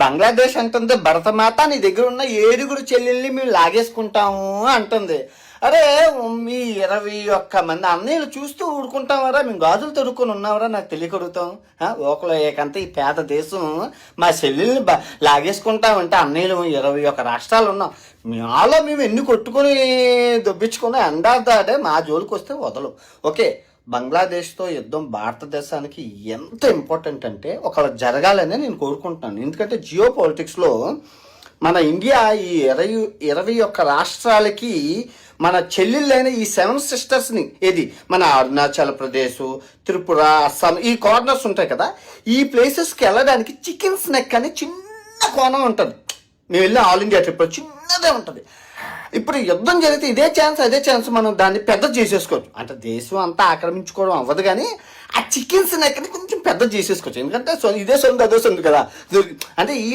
బంగ్లాదేశ్ అంటుంది భరతమాత నీ దగ్గర ఉన్న 7 చెల్లెల్ని మేము లాగేసుకుంటాము అంటుంది. అరే మీ 21 మంది అన్నయ్యలు చూస్తూ ఊడుకుంటామరా, మేము గాజులు తొడుక్కొని ఉన్నామరా, నాకు తెలియకడుగుతాం. ఒకలో ఏకంతా ఈ పేద దేశం మా చెల్లెల్ని లాగేసుకుంటామంటే అన్నయ్యలు 21 రాష్ట్రాలు ఉన్నాం, మాలో మేము ఎన్ని కొట్టుకొని దొబ్బించుకుని అండాదాడే మా జోలికి వస్తే వదలు. ఓకే, బంగ్లాదేశ్తో యుద్ధం భారతదేశానికి ఎంత ఇంపార్టెంట్ అంటే ఒకవేళ జరగాలని నేను కోరుకుంటున్నాను. ఎందుకంటే జియో పాలిటిక్స్లో మన ఇండియా ఈ 21 రాష్ట్రాలకి మన చెల్లెళ్ళైన ఈ 7 సిస్టర్స్ని, ఏది మన అరుణాచల్ ప్రదేశ్, త్రిపుర, అస్సాం, ఈ కార్నర్స్ ఉంటాయి కదా, ఈ ప్లేసెస్కి వెళ్ళడానికి చికెన్ స్నెక్ అని చిన్న కోణం ఉంటుంది. మేము వెళ్ళిన ఆల్ ఇండియా ట్రిప్లో చిన్నదే ఉంటుంది. ఇప్పుడు యుద్ధం జరిగితే అదే ఛాన్స్ మనం దాన్ని పెద్ద చేసేసుకోవచ్చు. అంటే దేశం అంతా ఆక్రమించుకోవడం అవ్వదు, కానీ ఆ చికెన్ స్నెక్ని కొంచెం పెద్ద చేసేసుకోవచ్చు. ఎందుకంటే ఇదే సొంత అదే సొంత కదా. అంటే ఈ